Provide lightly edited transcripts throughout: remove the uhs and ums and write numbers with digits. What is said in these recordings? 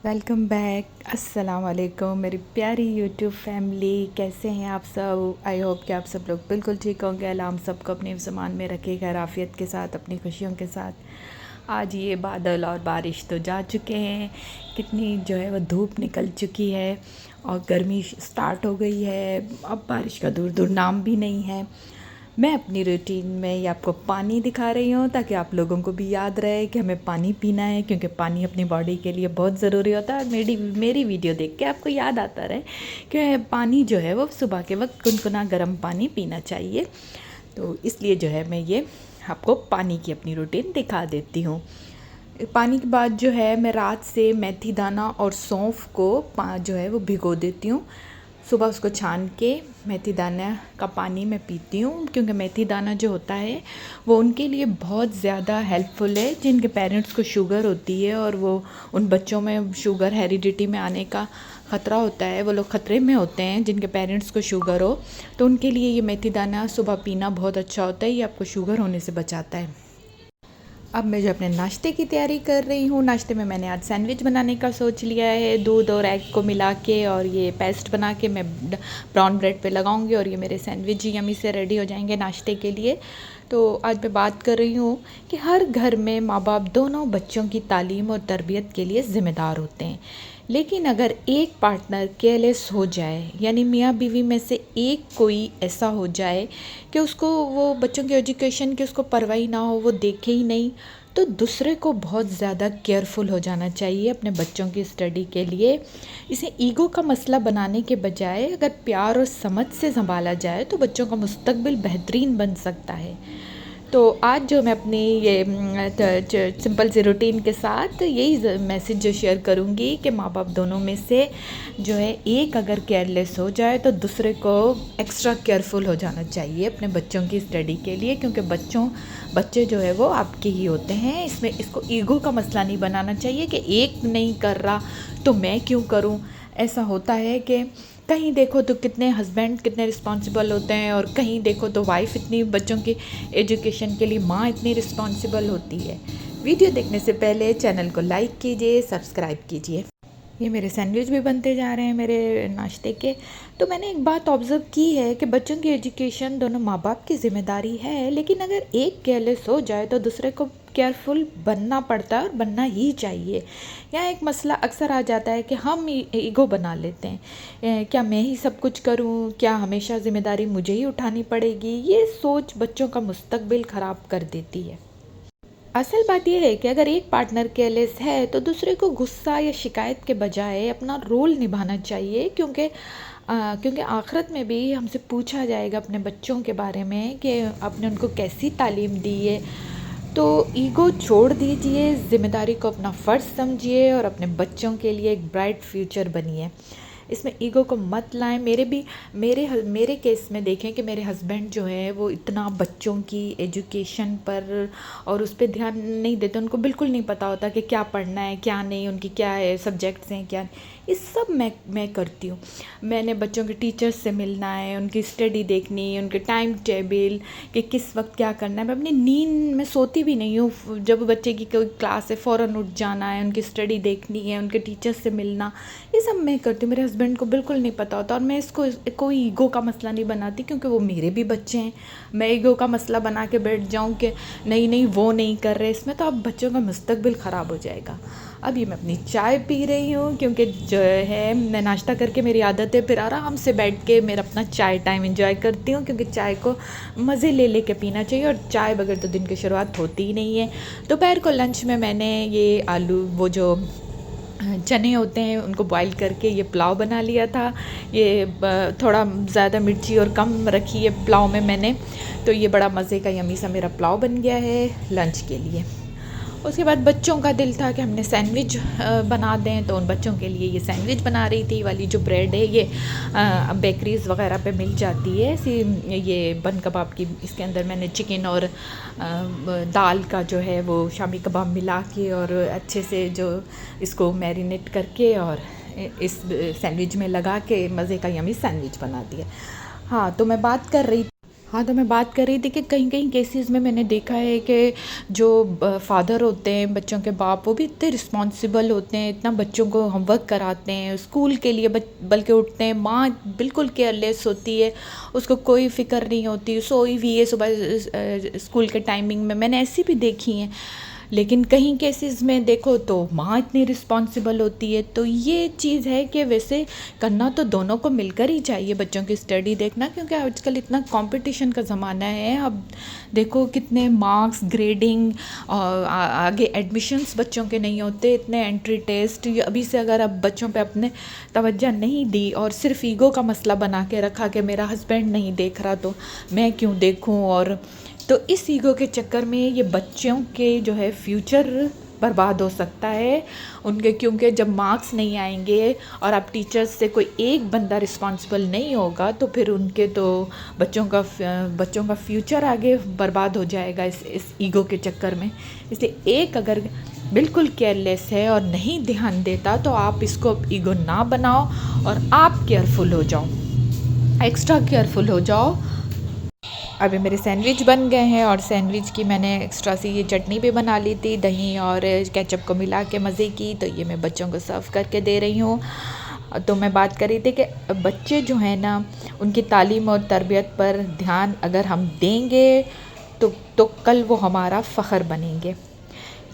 Welcome back. अस्सलाम वालेकुम मेरी प्यारी यूट्यूब फैमिली, कैसे हैं आप सब। आई होप कि आप सब लोग बिल्कुल ठीक होंगे। अल्लाह हम सबको अपने ज़मान में रखे, खैर आफियत के साथ, अपनी खुशियों के साथ। आज ये बादल और बारिश तो जा चुके हैं, कितनी जो है वो धूप निकल चुकी है और गर्मी स्टार्ट हो गई है। अब बारिश का दूर दूर नाम भी नहीं है। मैं अपनी रूटीन में ये आपको पानी दिखा रही हूँ ताकि आप लोगों को भी याद रहे कि हमें पानी पीना है, क्योंकि पानी अपनी बॉडी के लिए बहुत ज़रूरी होता है। मेरी मेरी वीडियो देख के आपको याद आता रहे कि पानी जो है वो सुबह के वक्त गुनगुना गर्म पानी पीना चाहिए। तो इसलिए जो है मैं ये आपको पानी की अपनी रूटीन दिखा देती हूँ। पानी के बाद जो है मैं रात से मेथी दाना और सौंफ को जो है वो भिगो देती हूँ। सुबह उसको छान के मेथी दाना का पानी मैं पीती हूँ, क्योंकि मेथी दाना जो होता है वो उनके लिए बहुत ज़्यादा हेल्पफुल है जिनके पेरेंट्स को शुगर होती है और वो उन बच्चों में शुगर हेरिडिटी में आने का ख़तरा होता है। वो लोग ख़तरे में होते हैं जिनके पेरेंट्स को शुगर हो, तो उनके लिए ये मेथी दाना सुबह पीना बहुत अच्छा होता है। ये आपको शुगर होने से बचाता है। अब मैं जो अपने नाश्ते की तैयारी कर रही हूँ, नाश्ते में मैंने आज सैंडविच बनाने का सोच लिया है। दूध और एग को मिला के और ये पेस्ट बना के मैं ब्राउन ब्रेड पे लगाऊंगी और ये मेरे सैंडविच यमी से रेडी हो जाएंगे नाश्ते के लिए। तो आज मैं बात कर रही हूँ कि हर घर में माँ बाप दोनों बच्चों की तालीम और तरबियत के लिए ज़िम्मेदार होते हैं, लेकिन अगर एक पार्टनर केयरलेस हो जाए, यानी मियाँ बीवी में से एक कोई ऐसा हो जाए कि उसको वो बच्चों की एजुकेशन की उसको परवाह ना हो, वो देखे ही नहीं, तो दूसरे को बहुत ज़्यादा केयरफुल हो जाना चाहिए अपने बच्चों की स्टडी के लिए। इसे ईगो का मसला बनाने के बजाय अगर प्यार और समझ से संभाला जाए तो बच्चों का मुस्तकबिल बेहतरीन बन सकता है। तो आज जो मैं अपनी ये सिंपल सी रूटीन के साथ यही मैसेज जो शेयर करूँगी कि माँ बाप दोनों में से जो है एक अगर केयरलेस हो जाए तो दूसरे को एक्स्ट्रा केयरफुल हो जाना चाहिए अपने बच्चों की स्टडी के लिए, क्योंकि बच्चे जो है वो आपके ही होते हैं। इसमें इसको ईगो का मसला नहीं बनाना चाहिए कि एक नहीं कर रहा तो मैं क्यों करूं। ऐसा होता है कि कहीं देखो तो कितने हस्बैंड कितने रिस्पॉन्सिबल होते हैं और कहीं देखो तो वाइफ इतनी बच्चों की एजुकेशन के लिए माँ इतनी रिस्पॉन्सिबल होती है। वीडियो देखने से पहले चैनल को लाइक कीजिए, सब्सक्राइब कीजिए। ये मेरे सैंडविच भी बनते जा रहे हैं मेरे नाश्ते के। तो मैंने एक बात ऑब्ज़र्व की है कि बच्चों की एजुकेशन दोनों माँ बाप की ज़िम्मेदारी है, लेकिन अगर एक केयरलेस हो जाए तो दूसरे को केयरफुल बनना पड़ता है और बनना ही चाहिए। यहाँ एक मसला अक्सर आ जाता है कि हम ईगो बना लेते हैं, क्या मैं ही सब कुछ करूँ, क्या हमेशा ज़िम्मेदारी मुझे ही उठानी पड़ेगी। ये सोच बच्चों का मुस्तकबिल ख़राब कर देती है। असल बात यह है कि अगर एक पार्टनर केयरलेस है तो दूसरे को गुस्सा या शिकायत के बजाय अपना रोल निभाना चाहिए, क्योंकि आखिरत में भी हमसे पूछा जाएगा अपने बच्चों के बारे में कि आपने उनको कैसी तालीम दी है। तो ईगो छोड़ दीजिए, ज़िम्मेदारी को अपना फ़र्ज़ समझिए और अपने बच्चों के लिए एक ब्राइट फ्यूचर बनिए। इसमें ईगो को मत लाएं। मेरे केस में देखें कि मेरे हस्बैंड जो है वो इतना बच्चों की एजुकेशन पर और उस पर ध्यान नहीं देते। उनको बिल्कुल नहीं पता होता कि क्या पढ़ना है क्या नहीं, उनकी क्या है सब्जेक्ट्स हैं क्या नहीं। ये सब मैं करती हूँ। मैंने बच्चों के टीचर्स से मिलना है, उनकी स्टडी देखनी है, उनके टाइम टेबल कि किस वक्त क्या करना है। मैं अपनी नींद में सोती भी नहीं हूँ। जब बच्चे की कोई क्लास है फ़ौरन उठ जाना है, उनकी स्टडी देखनी है, उनके टीचर्स से मिलना, ये सब मैं करती हूँ। मेरे हस्बैंड को बिल्कुल नहीं पता होता और मैं इसको कोई ईगो का मसला नहीं बनाती, क्योंकि वो मेरे भी बच्चे हैं। मैं ईगो का मसला बना के बैठ जाऊँ कि नहीं नहीं वो नहीं कर रहे, इसमें तो अब बच्चों का मुस्तकबिल ख़राब हो जाएगा। अब ये मैं अपनी चाय पी रही हूँ, क्योंकि जो है मैं नाश्ता करके मेरी आदत है फिर आराम से बैठ के मेरा अपना चाय टाइम एंजॉय करती हूँ, क्योंकि चाय को मज़े ले लेके पीना चाहिए और चाय बगैर तो दिन की शुरुआत होती ही नहीं है। दोपहर को लंच में मैंने ये आलू वो जो चने होते हैं उनको बॉईल करके ये पुलाव बना लिया था। ये थोड़ा ज़्यादा मिर्ची और कम रखी है पुलाव में मैंने, तो ये बड़ा मज़े का यमी सा मेरा पुलाव बन गया है लंच के लिए। उसके बाद बच्चों का दिल था कि हमने सैंडविच बना दें, तो उन बच्चों के लिए ये सैंडविच बना रही थी। वाली जो ब्रेड है ये बेकरीज़ वगैरह पे मिल जाती है ऐसी, ये बन कबाब की। इसके अंदर मैंने चिकन और दाल का जो है वो शामी कबाब मिला के और अच्छे से जो इसको मैरिनेट करके और इस सैंडविच में लगा के मज़े का यमी सैंडविच बना दिया। हाँ, तो मैं बात कर रही हाँ, तो मैं बात कर रही थी कि कहीं-कहीं केसेज़ में मैंने देखा है कि जो फ़ादर होते हैं, बच्चों के बाप, वो भी इतने रिस्पॉन्सिबल होते हैं, इतना बच्चों को होमवर्क कराते हैं, स्कूल के लिए बल्कि उठते हैं। माँ बिल्कुल केयरलेस होती है, उसको कोई फ़िक्र नहीं होती, सोई हुई है सुबह स्कूल के टाइमिंग में, मैंने ऐसी भी देखी हैं। लेकिन कहीं केसेस में देखो तो माँ इतनी रिस्पॉन्सिबल होती है, तो ये चीज़ है कि वैसे करना तो दोनों को मिलकर ही चाहिए, बच्चों की स्टडी देखना, क्योंकि आजकल इतना कंपटीशन का ज़माना है। अब देखो कितने मार्क्स, ग्रेडिंग और आगे एडमिशन्स बच्चों के नहीं होते, इतने एंट्री टेस्ट। ये अभी से अगर अब बच्चों पे अपने तवज्जो नहीं दी और सिर्फ ईगो का मसला बना के रखा कि मेरा हस्बैंड नहीं देख रहा तो मैं क्यों देखूं, और तो इस ईगो के चक्कर में ये बच्चों के जो है फ्यूचर बर्बाद हो सकता है उनके, क्योंकि जब मार्क्स नहीं आएंगे और आप टीचर्स से कोई एक बंदा रिस्पॉन्सिबल नहीं होगा तो फिर उनके तो बच्चों का फ्यूचर आगे बर्बाद हो जाएगा इस ईगो के चक्कर में। इसलिए एक अगर बिल्कुल केयरलेस है और नहीं ध्यान देता तो आप इसको ईगो ना बनाओ और आप केयरफुल हो जाओ, एक्स्ट्रा केयरफुल हो जाओ। अभी मेरे सैंडविच बन गए हैं और सैंडविच की मैंने एक्स्ट्रा सी ये चटनी भी बना ली थी, दही और केचप को मिला के मज़े की, तो ये मैं बच्चों को सर्व करके दे रही हूँ। तो मैं बात कर रही थी कि बच्चे जो हैं ना, उनकी तालीम और तरबियत पर ध्यान अगर हम देंगे तो कल वो हमारा फ़ख्र बनेंगे।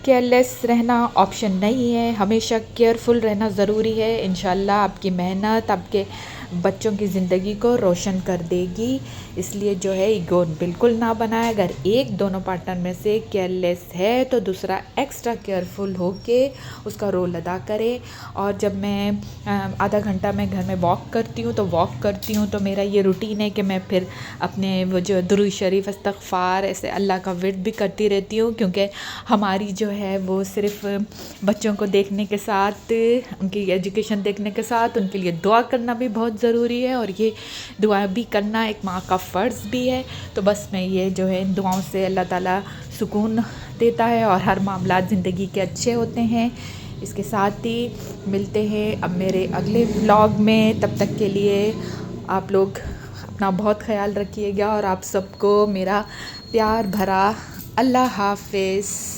केयरलेस रहना ऑप्शन नहीं है, हमेशा केयरफुल रहना ज़रूरी है। इंशाल्लाह आपकी मेहनत आपके बच्चों की ज़िंदगी को रोशन कर देगी। इसलिए जो है ईगो बिल्कुल ना बनाए। अगर एक दोनों पार्टनर में से केयरलेस है तो दूसरा एक्स्ट्रा केयरफुल हो के उसका रोल अदा करे। और जब मैं आधा घंटा मैं घर में वॉक करती हूँ तो मेरा ये रूटीन है कि मैं फिर अपने वो जो दुरूद शरीफ, इस्तग़फ़ार, ऐसे अल्लाह का विर्द भी करती रहती हूँ, क्योंकि हमारी जो है वो सिर्फ बच्चों को देखने के साथ, उनकी एजुकेशन देखने के साथ उनके लिए दुआ करना भी बहुत ज़रूरी है, और ये दुआ भी करना एक माँ का फ़र्ज़ भी है। तो बस मैं ये जो है इन दुआओं से अल्लाह ताला सुकून देता है और हर मामला ज़िंदगी के अच्छे होते हैं। इसके साथ ही मिलते हैं अब मेरे अगले व्लॉग में। तब तक के लिए आप लोग अपना बहुत ख्याल रखिएगा और आप सबको मेरा प्यार भरा अल्लाह हाफ़िज़।